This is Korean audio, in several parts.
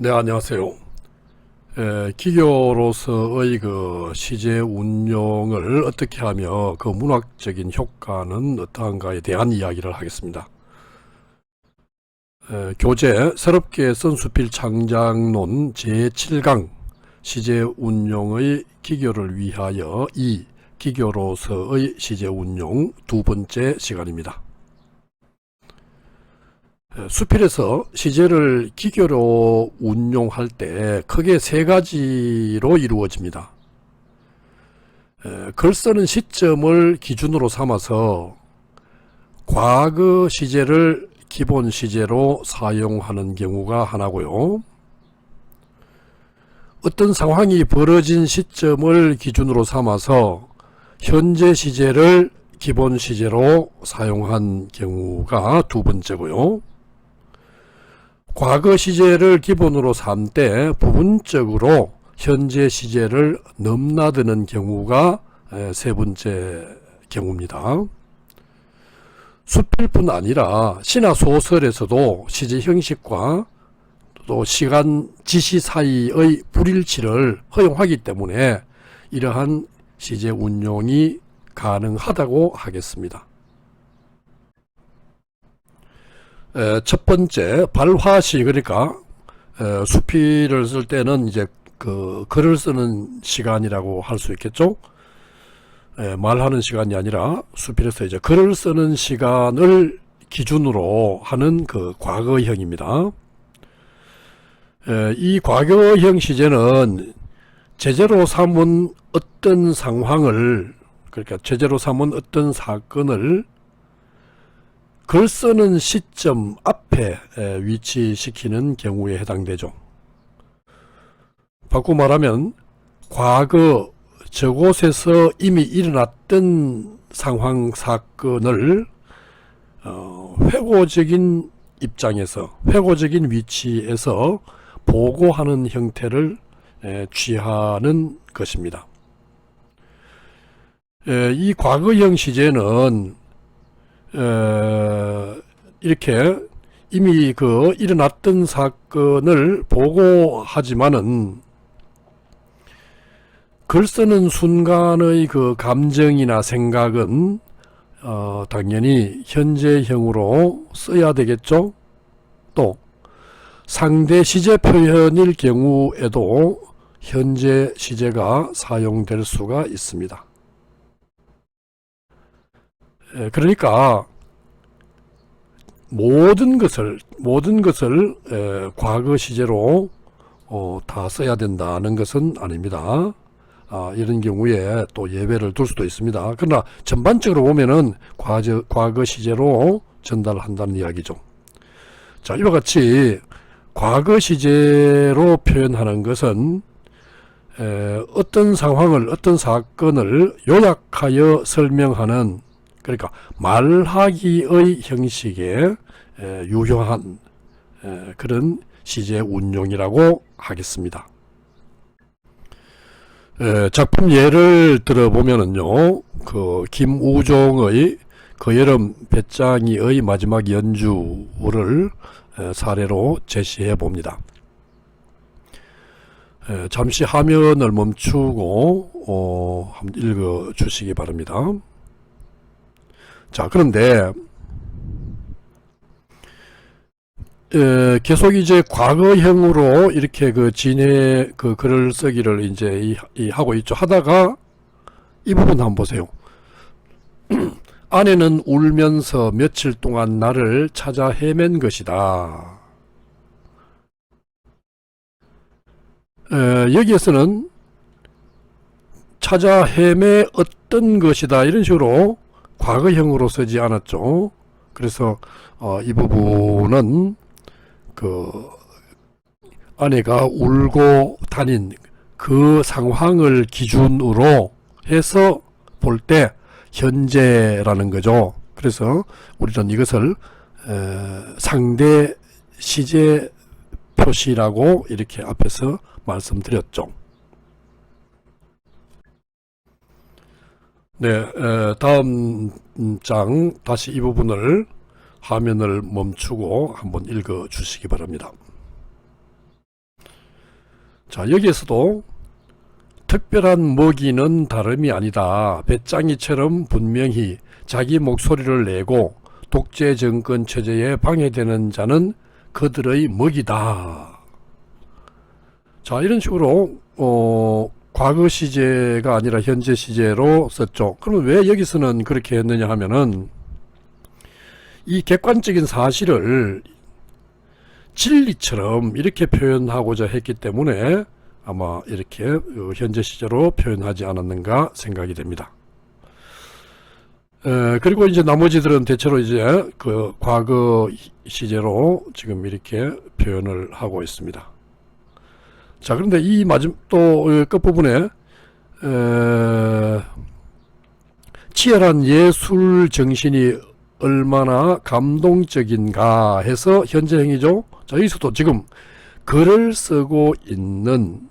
네, 안녕하세요. 기교로서의 시제 운용을 어떻게 하며 그 문학적인 효과는 어떠한가에 대한 이야기를 하겠습니다. 교재 새롭게 쓴 수필 창작론 제7강 시제 운용의 기교를 위하여 기교로서의 시제 운용 두 번째 시간입니다. 수필에서 시제를 기교로 운용할 때 크게 세 가지로 이루어집니다. 글 쓰는 시점을 기준으로 삼아서 과거 시제를 기본 시제로 사용하는 경우가 하나고요. 어떤 상황이 벌어진 시점을 기준으로 삼아서 현재 시제를 기본 시제로 사용한 경우가 두 번째고요. 과거 시제를 기본으로 삼되 부분적으로 현재 시제를 넘나드는 경우가 세 번째 경우입니다. 수필뿐 아니라 시나 소설에서도 시제 형식과 또 시간 지시 사이의 불일치를 허용하기 때문에 이러한 시제 운용이 가능하다고 하겠습니다. 첫 번째 발화시, 그러니까 수필을 쓸 때는 이제 그 글을 쓰는 시간이라고 할 수 있겠죠. 말하는 시간이 아니라 수필에서 이제 글을 쓰는 시간을 기준으로 하는 그 과거형입니다. 이 과거형 시제는 제재로 삼은 어떤 상황을, 그러니까 제재로 삼은 어떤 사건을 글 쓰는 시점 앞에 위치시키는 경우에 해당되죠. 바꾸고 말하면 과거 저곳에서 이미 일어났던 상황 사건을 회고적인 입장에서, 회고적인 위치에서 보고하는 형태를 취하는 것입니다. 이 과거형 시제는 이렇게 이미 그 일어났던 사건을 보고하지만은 글 쓰는 순간의 그 감정이나 생각은 당연히 현재형으로 써야 되겠죠. 또 상대 시제 표현일 경우에도 현재 시제가 사용될 수가 있습니다. 그러니까 모든 것을 과거 시제로 다 써야 된다는 것은 아닙니다. 이런 경우에 또 예외를 둘 수도 있습니다. 그러나 전반적으로 보면은 과거 시제로 전달한다는 이야기죠. 자, 이와 같이 과거 시제로 표현하는 것은 어떤 상황을, 어떤 사건을 요약하여 설명하는, 그러니까 말하기의 형식에 유효한 그런 시제 운용이라고 하겠습니다. 작품 예를 들어보면은요, 그 김우종의 그 여름 배짱이의 마지막 연주를 사례로 제시해 봅니다. 잠시 화면을 멈추고 한번 읽어 주시기 바랍니다. 자, 그런데 계속 이제 과거형으로 이렇게 그 글을 쓰기를 이제 하고 있죠. 하다가 이 부분 한번 보세요. 아내는 울면서 며칠 동안 나를 찾아 헤맨 것이다. 여기에서는 찾아 헤매었던 것이다, 이런 식으로 과거형으로 쓰지 않았죠. 그래서 이 부분은 그 아내가 울고 다닌 그 상황을 기준으로 해서 볼 때 현재라는 거죠. 그래서 우리는 이것을 상대 시제 표시라고 이렇게 앞에서 말씀드렸죠. 네, 다음 장 다시 이 부분을 화면을 멈추고 한번 읽어 주시기 바랍니다. 자, 여기에서도 특별한 먹이는 다름이 아니다. 배짱이처럼 분명히 자기 목소리를 내고 독재 정권 체제에 방해되는 자는 그들의 먹이다. 자, 이런 식으로 과거 시제가 아니라 현재 시제로 썼죠. 그러면 왜 여기서는 그렇게 했느냐 하면은 이 객관적인 사실을 진리처럼 이렇게 표현하고자 했기 때문에 아마 이렇게 현재 시제로 표현하지 않았는가 생각이 됩니다. 그리고 이제 나머지들은 대체로 이제 그 과거 시제로 지금 이렇게 표현을 하고 있습니다. 자, 그런데 이 또 끝부분에 치열한 예술 정신이 얼마나 감동적인가 해서 현재형이죠. 자, 여기서도 지금 글을 쓰고 있는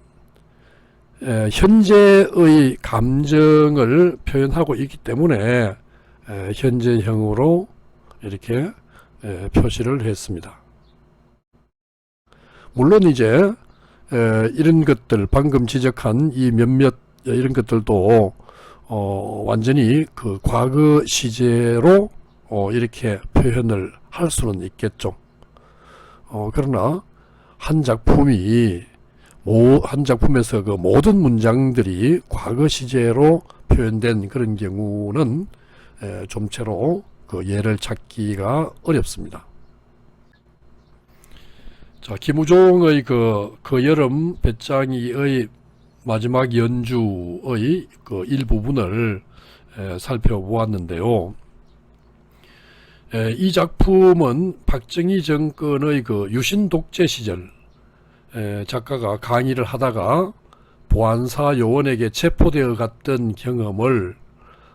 현재의 감정을 표현하고 있기 때문에 현재형으로 이렇게 표시를 했습니다. 물론 이제 이런 것들 방금 지적한 이 몇몇 이런 것들도 완전히 그 과거 시제로 이렇게 표현을 할 수는 있겠죠. 그러나 한 작품에서 그 모든 문장들이 과거 시제로 표현된 그런 경우는 좀채로 그 예를 찾기가 어렵습니다. 자, 김우종의 그 여름 배짱이의 마지막 연주의 그 일부분을 살펴보았는데요. 이 작품은 박정희 정권의 그 유신 독재 시절 작가가 강의를 하다가 보안사 요원에게 체포되어 갔던 경험을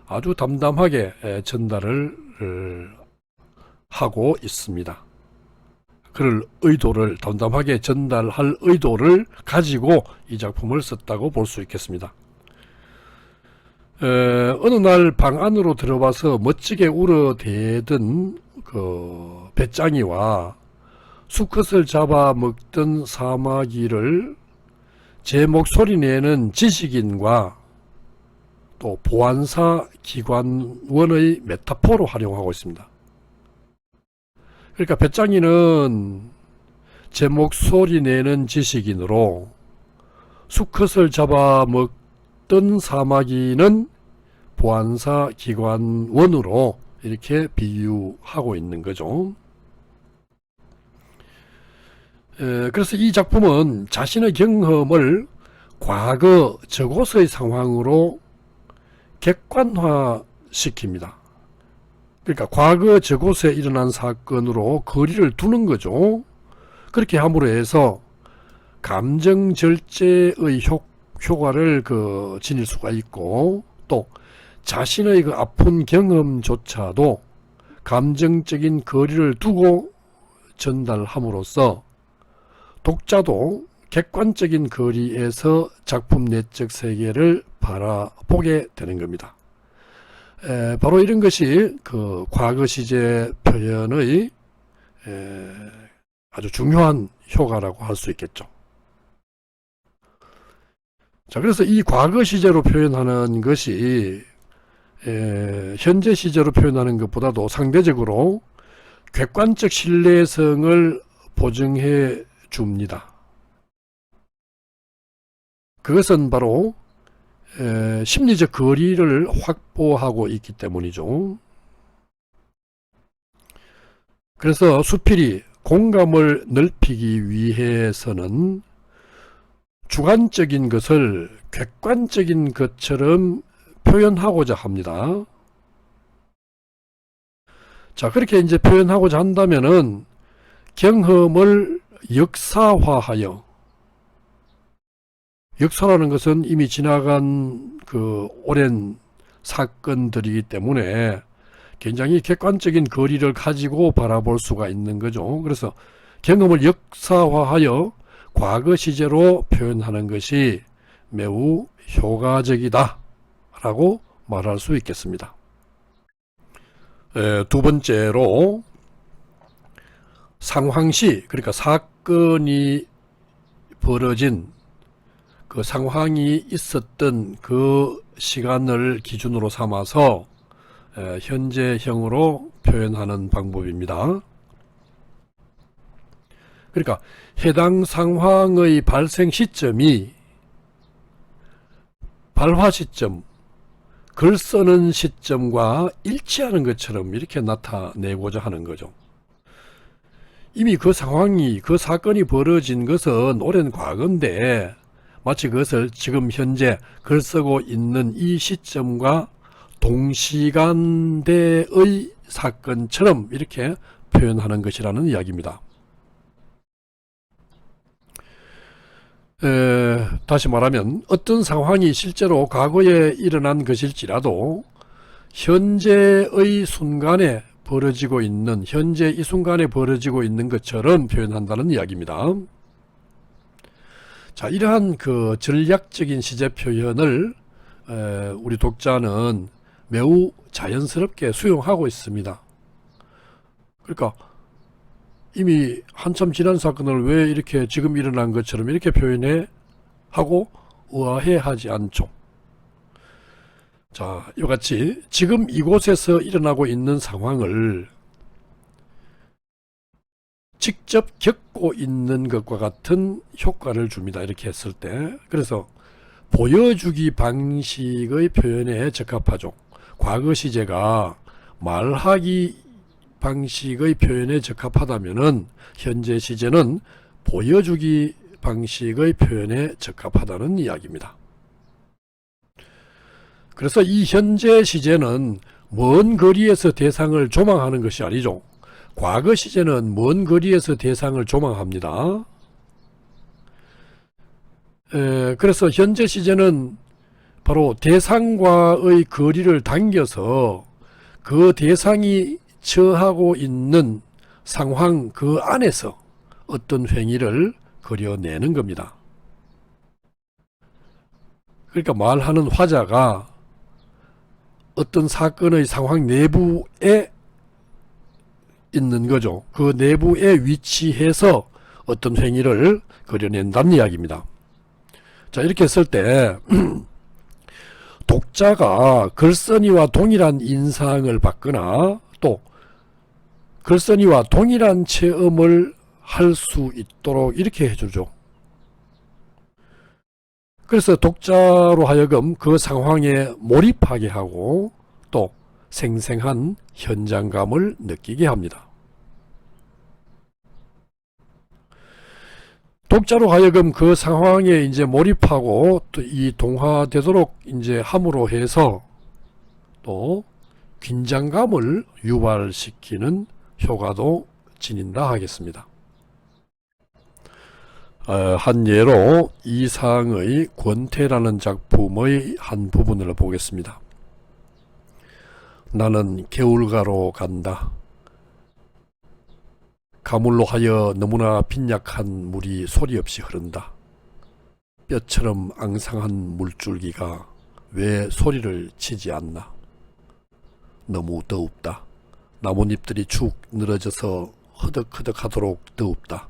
아주 담담하게 전달을 하고 있습니다. 그럴 의도를 담담하게 전달할 의도를 가지고 이 작품을 썼다고 볼 수 있겠습니다. 어느 날 방 안으로 들어와서 멋지게 울어대던 그 배짱이와 수컷을 잡아먹던 사마귀를 제 목소리 내는 지식인과 또 보안사 기관원의 메타포로 활용하고 있습니다. 그러니까 배짱이는 제 목소리 내는 지식인으로 수컷을 잡아먹던 사마귀는 보안사 기관원으로 이렇게 비유하고 있는 거죠. 그래서 이 작품은 자신의 경험을 과거 저곳의 상황으로 객관화시킵니다. 그러니까 과거 저곳에 일어난 사건으로 거리를 두는 거죠. 그렇게 함으로 해서 감정 절제의 효과를 지닐 수가 있고, 또 자신의 그 아픈 경험조차도 감정적인 거리를 두고 전달함으로써 독자도 객관적인 거리에서 작품 내적 세계를 바라보게 되는 겁니다. 바로 이런 것이 그 과거 시제 표현의 아주 중요한 효과라고 할 수 있겠죠. 자, 그래서 이 과거 시제로 표현하는 것이 현재 시제로 표현하는 것보다도 상대적으로 객관적 신뢰성을 보증해 줍니다. 그것은 바로 심리적 거리를 확보하고 있기 때문이죠. 그래서 수필이 공감을 넓히기 위해서는 주관적인 것을 객관적인 것처럼 표현하고자 합니다. 자, 그렇게 이제 표현하고자 한다면은 경험을 역사화하여, 역사라는 것은 이미 지나간 그 오랜 사건들이기 때문에 굉장히 객관적인 거리를 가지고 바라볼 수가 있는 거죠. 그래서 경험을 역사화하여 과거 시제로 표현하는 것이 매우 효과적이다 라고 말할 수 있겠습니다. 두 번째로 상황시, 그러니까 사건이 벌어진 그 상황이 있었던 그 시간을 기준으로 삼아서 현재형으로 표현하는 방법입니다. 그러니까 해당 상황의 발생 시점이 발화 시점, 글 쓰는 시점과 일치하는 것처럼 이렇게 나타내고자 하는 거죠. 이미 그 상황이, 그 사건이 벌어진 것은 오랜 과거인데 마치 그것을 지금 현재 글 쓰고 있는 이 시점과 동시간대의 사건처럼 이렇게 표현하는 것이라는 이야기입니다. 다시 말하면 어떤 상황이 실제로 과거에 일어난 것일지라도 현재의 순간에 벌어지고 있는, 현재 이 순간에 벌어지고 있는 것처럼 표현한다는 이야기입니다. 자, 이러한 그 전략적인 시제 표현을 우리 독자는 매우 자연스럽게 수용하고 있습니다. 그러니까 이미 한참 지난 사건을 왜 이렇게 지금 일어난 것처럼 이렇게 표현해 하고 의아해 하지 않죠. 자, 이같이 지금 이곳에서 일어나고 있는 상황을 직접 겪고 있는 것과 같은 효과를 줍니다. 이렇게 했을 때. 그래서 보여주기 방식의 표현에 적합하죠. 과거 시제가 말하기 방식의 표현에 적합하다면은 현재 시제는 보여주기 방식의 표현에 적합하다는 이야기입니다. 그래서 이 현재 시제는 먼 거리에서 대상을 조망하는 것이 아니죠. 과거 시제는 먼 거리에서 대상을 조망합니다. 그래서 현재 시제는 바로 대상과의 거리를 당겨서 그 대상이 처하고 있는 상황 그 안에서 어떤 행위를 그려내는 겁니다. 그러니까 말하는 화자가 어떤 사건의 상황 내부에 있는 거죠. 그 내부에 위치해서 어떤 행위를 그려낸다는 이야기입니다. 자, 이렇게 했을 때 독자가 글쓴이와 동일한 인상을 받거나 또 글쓴이와 동일한 체험을 할 수 있도록 이렇게 해주죠. 그래서 독자로 하여금 그 상황에 몰입하게 하고 또 생생한 현장감을 느끼게 합니다. 독자로 하여금 그 상황에 이제 몰입하고 또 이 동화되도록 이제 함으로 해서 또 긴장감을 유발시키는 효과도 지닌다 하겠습니다. 한 예로 이상의 권태라는 작품의 한 부분을 보겠습니다. 나는 개울가로 간다. 가물로 하여 너무나 빈약한 물이 소리 없이 흐른다. 뼈처럼 앙상한 물줄기가 왜 소리를 치지 않나. 너무 더웁다. 나뭇잎들이 축 늘어져서 허덕허덕하도록 더웁다.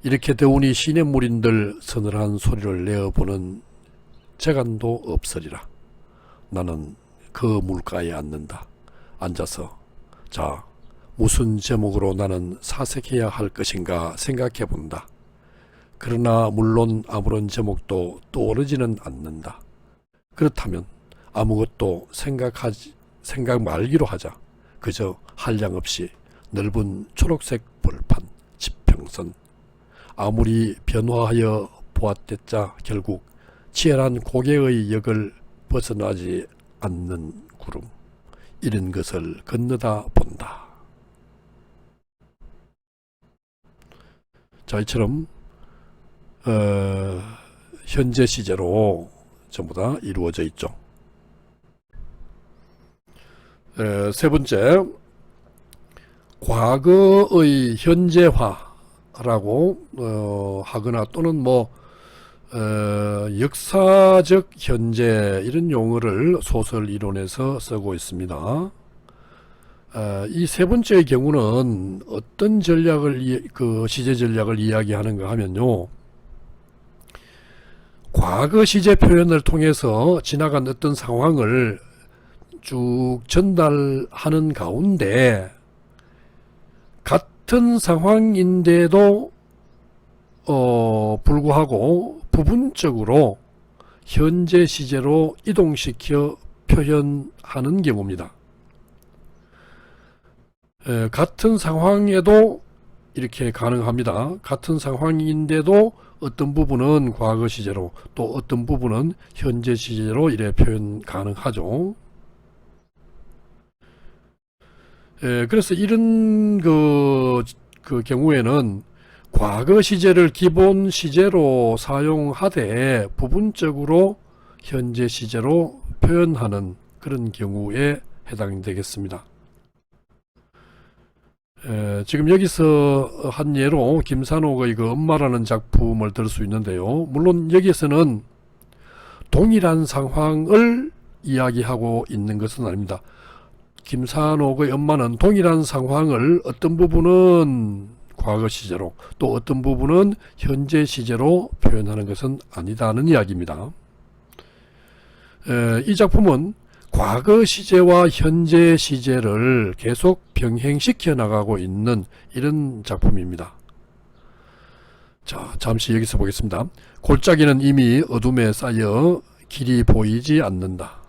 이렇게 더우니 시냇물인들 서늘한 소리를 내어보는 재간도 없으리라. 나는 그 물가에 앉는다. 앉아서 자, 무슨 제목으로 나는 사색해야 할 것인가 생각해 본다. 그러나 물론 아무런 제목도 떠오르지는 않는다. 그렇다면 아무것도 생각 말기로 하자. 그저 한량없이 넓은 초록색 벌판, 지평선. 아무리 변화하여 보았댔자 결국 치열한 고개의 역을 벗어나지 않는 구름. 이런 것을 건너다 본다. 자, 이처럼 현재 시제로 전부 다 이루어져 있죠. 세 번째, 과거의 현재화라고 하거나 또는 역사적 현재 이런 용어를 소설 이론에서 쓰고 있습니다. 이 세 번째의 경우는 어떤 전략을, 그 시제 전략을 이야기하는가 하면요. 과거 시제 표현을 통해서 지나간 어떤 상황을 쭉 전달하는 가운데 같은 상황인데도 불구하고 부분적으로 현재 시제로 이동시켜 표현하는 경우입니다. 같은 상황에도 이렇게 가능합니다. 같은 상황인데도 어떤 부분은 과거 시제로 또 어떤 부분은 현재 시제로 이래 표현 가능하죠. 그래서 이런 그 경우에는 과거 시제를 기본 시제로 사용하되 부분적으로 현재 시제로 표현하는 그런 경우에 해당되겠습니다. 지금 여기서 한 예로 김산옥의 그 엄마라는 작품을 들 수 있는데요. 물론 여기에서는 동일한 상황을 이야기하고 있는 것은 아닙니다. 김산옥의 엄마는 동일한 상황을 어떤 부분은 과거 시제로 또 어떤 부분은 현재 시제로 표현하는 것은 아니다는 이야기입니다. 이 작품은 과거 시제와 현재 시제를 계속 병행시켜 나가고 있는 이런 작품입니다. 자, 잠시 여기서 보겠습니다. 골짜기는 이미 어둠에 쌓여 길이 보이지 않는다.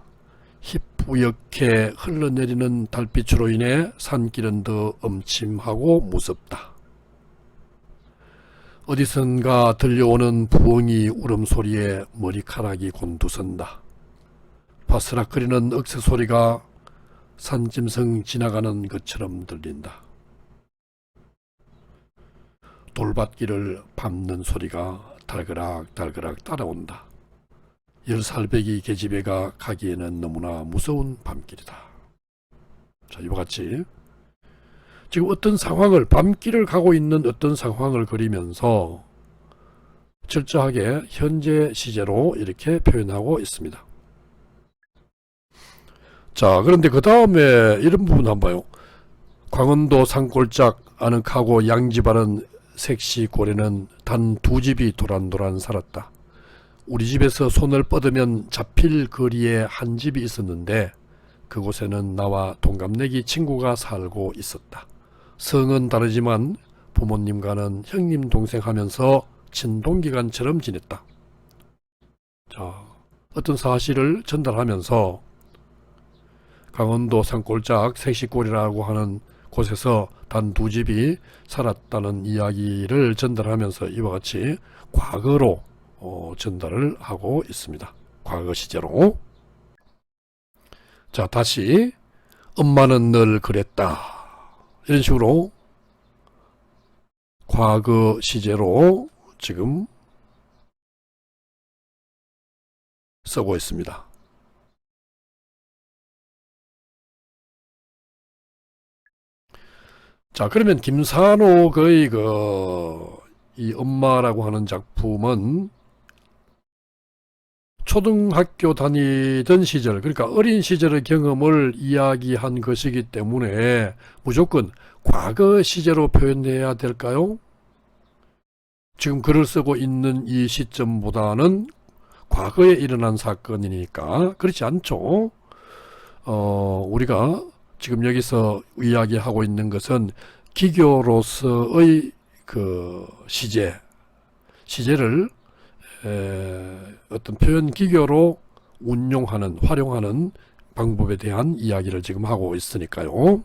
희뿌옇게 흘러내리는 달빛으로 인해 산길은 더 음침하고 무섭다. 어디선가 들려오는 부엉이 울음소리에 머리카락이 곤두선다. 바스락거리는 억새 소리가 산짐승 지나가는 것처럼 들린다. 돌밭길을 밟는 소리가 달그락달그락 따라온다. 10살배기 계집애가 가기에는 너무나 무서운 밤길이다. 자, 이와 같이 지금 어떤 상황을 밤길을 가고 있는 어떤 상황을 그리면서 철저하게 현재 시제로 이렇게 표현하고 있습니다. 자, 그런데 그 다음에 이런 부분 한번 봐요. 광원도 산골짝 아늑하고 양지바른 색시 고래는 단 2집이 도란도란 살았다. 우리 집에서 손을 뻗으면 잡힐 거리에 한 집이 있었는데 그곳에는 나와 동갑내기 친구가 살고 있었다. 성은 다르지만 부모님과는 형님 동생 하면서 친동기간처럼 지냈다. 자, 어떤 사실을 전달하면서 강원도 산골짝 색시골이라고 하는 곳에서 단 2집이 살았다는 이야기를 전달하면서 이와 같이 과거로 전달을 하고 있습니다. 과거 시제로. 자, 다시 엄마는 늘 그랬다. 이런 식으로 과거 시제로 지금 쓰고 있습니다. 자, 그러면 김산옥의 이 엄마라고 하는 작품은 초등학교 다니던 시절, 그러니까 어린 시절의 경험을 이야기한 것이기 때문에 무조건 과거 시제로 표현해야 될까요? 지금 글을 쓰고 있는 이 시점보다는 과거에 일어난 사건이니까 그렇지 않죠. 우리가 지금 여기서 이야기하고 있는 것은 기교로서의 그 시제를 어떤 표현 기교로 운용하는, 활용하는 방법에 대한 이야기를 지금 하고 있으니까요.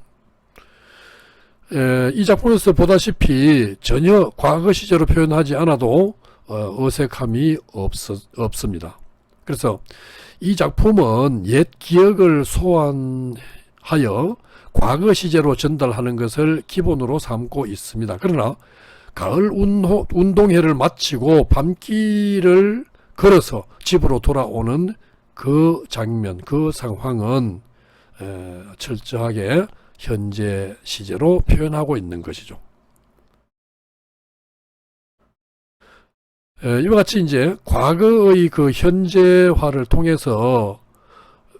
이 작품에서 보다시피 전혀 과거 시제로 표현하지 않아도 어색함이 없습니다. 그래서 이 작품은 옛 기억을 소환하여 과거 시제로 전달하는 것을 기본으로 삼고 있습니다. 그러나 가을 운동회를 마치고 밤길을 걸어서 집으로 돌아오는 그 장면, 그 상황은 철저하게 현재 시제로 표현하고 있는 것이죠. 이와 같이 이제 과거의 그 현재화를 통해서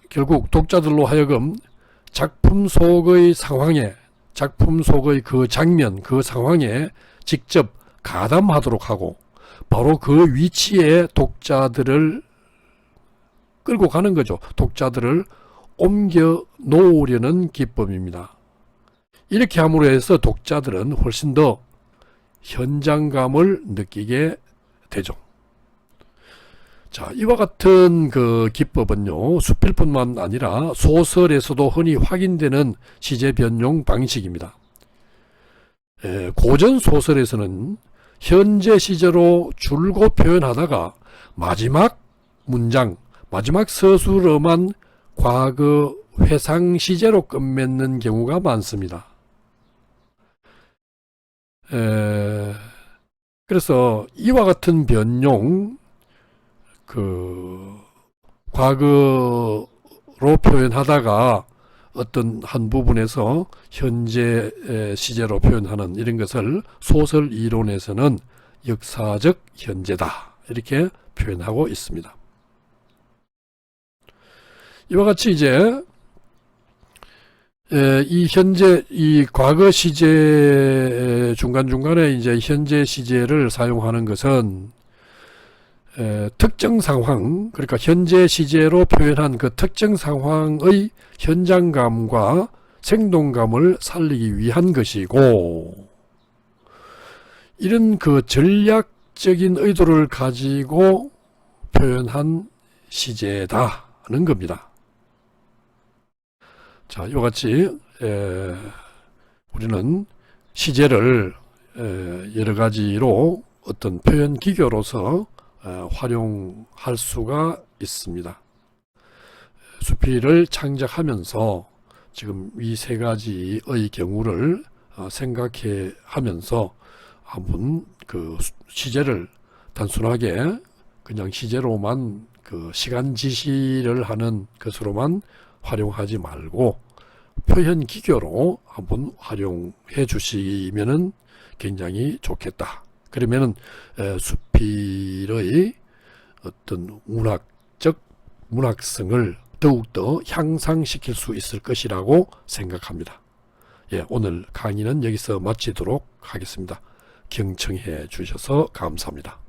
결국 독자들로 하여금 작품 속의 상황에, 작품 속의 그 장면, 그 상황에 직접 가담하도록 하고 바로 그 위치에 독자들을 끌고 가는 거죠. 독자들을 옮겨 놓으려는 기법입니다. 이렇게 함으로 해서 독자들은 훨씬 더 현장감을 느끼게 되죠. 자, 이와 같은 그 기법은요, 수필뿐만 아니라 소설에서도 흔히 확인되는 시제 변용 방식입니다. 고전 소설에서는 현재 시제로 줄곧 표현하다가 마지막 문장, 마지막 서술어만 과거 회상 시제로 끝맺는 경우가 많습니다. 그래서 이와 같은 변용, 과거로 표현하다가 어떤 한 부분에서 현재 시제로 표현하는 이런 것을 소설 이론에서는 역사적 현재다, 이렇게 표현하고 있습니다. 이와 같이 이제 이 과거 시제 중간중간에 이제 현재 시제를 사용하는 것은 특정 상황, 그러니까 현재 시제로 표현한 그 특정 상황의 현장감과 생동감을 살리기 위한 것이고, 이런 그 전략적인 의도를 가지고 표현한 시제다는 겁니다. 자, 이와 같이 우리는 시제를 여러 가지로 어떤 표현 기교로서 활용할 수가 있습니다. 수필을 창작하면서 지금 이 세 가지의 경우를 생각해 하면서 한번 그 시제를 단순하게 그냥 시제로만 그 시간 지시를 하는 것으로만 활용하지 말고 표현 기교로 한번 활용해 주시면은 굉장히 좋겠다. 그러면은 수필의 어떤 문학성을 더욱더 향상시킬 수 있을 것이라고 생각합니다. 예, 오늘 강의는 여기서 마치도록 하겠습니다. 경청해 주셔서 감사합니다.